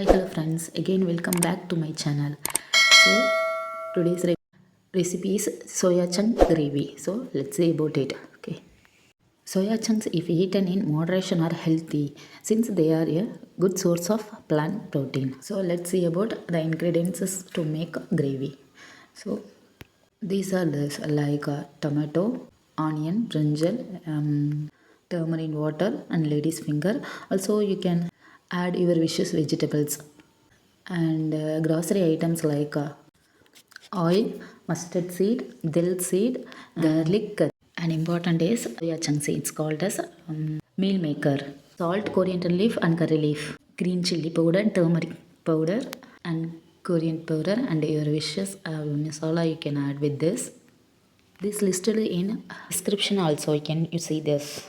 Hi, hello friends. Again, welcome back to my channel. So, today's recipe is soya chunk gravy. So, let's see about it. Okay. Soya chunks, if eaten in moderation, are healthy since they are a good source of plant protein. So, let's see about the ingredients to make gravy. So, these are this like tomato, onion, brinjal, turmeric water, and lady's finger. Also, you can add your wishes vegetables and grocery items like oil, mustard seed, dill seed, garlic. An important is soya chunks. It's called as meal maker. Salt, coriander leaf, and curry leaf. Green chili powder, turmeric powder, and coriander powder. And your wishes masala you can add with this. This listed in description also. You see this.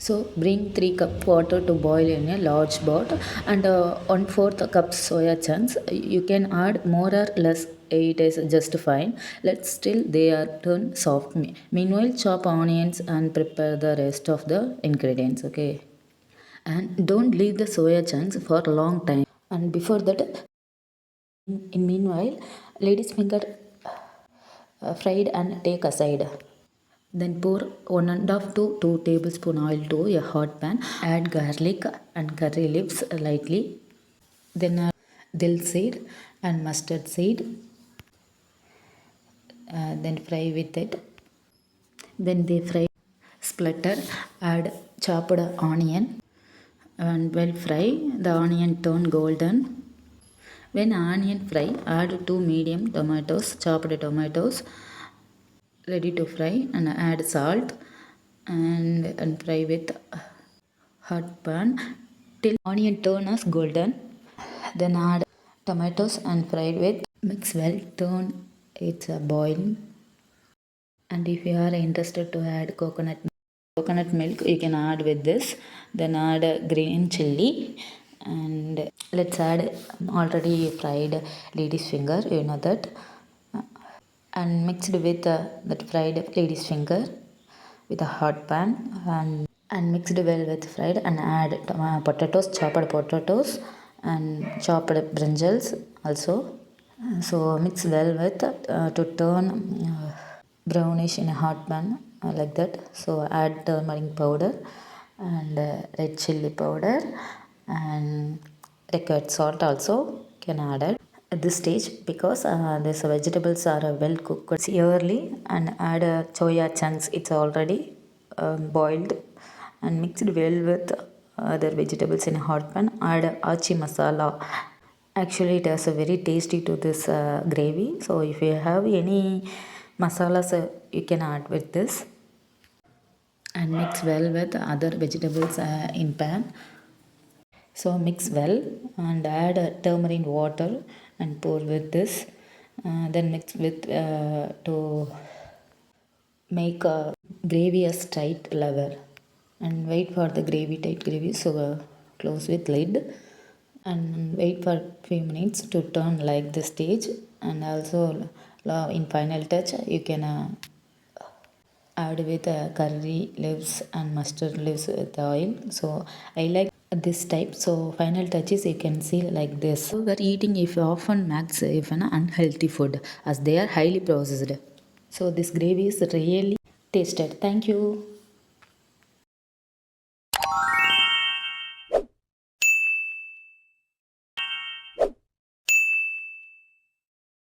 So bring 3 cup water to boil in a large pot and 1/4 cup soya chunks. You can add more or less. It is just fine. Let's still they are turn soft. Meanwhile, chop onions and prepare the rest of the ingredients. Okay, and don't leave the soya chunks for a long time. And before that, in meanwhile, lady's finger fried and take aside. Then pour 1.5 to 2 tablespoon oil to a hot pan. Add garlic and curry leaves lightly. Then dill seed and mustard seed. Then fry with it. When they fry, splatter. Add chopped onion and well fry. The onion turn golden. When onion fry, add 2 medium tomatoes, chopped tomatoes, ready to fry, and add salt and fry with hot pan till onion turn as golden. Then add tomatoes and fry with. Mix well, turn it's a boiling. And if you are interested to add coconut milk, you can add with this. Then add green chili and let's add already fried lady's finger, you know that, and mixed with that fried lady's finger with a hot pan and mixed well with fried and add potatoes, chopped potatoes and chopped brinjals also. So mix well with to turn brownish in a hot pan like that. So add turmeric powder and red chili powder and required salt also can add it at this stage because these vegetables are well cooked. It's early and add soya chunks. It's already boiled and mixed well with other vegetables in a hot pan. Add achi masala. Actually, it has a very tasty to this gravy. So if you have any masalas, you can add with this and mix well with other vegetables in pan. So mix well and add turmeric water and pour with this. Then mix with to make a gravy as tight level and wait for the gravy tight gravy. So close with lid and wait for few minutes to turn like this stage. And also in final touch you can add with curry leaves and mustard leaves with oil. So I like this type. So final touches you can see like this. So we're eating if often makes even unhealthy food as they are highly processed. So this gravy is really tasted. Thank you.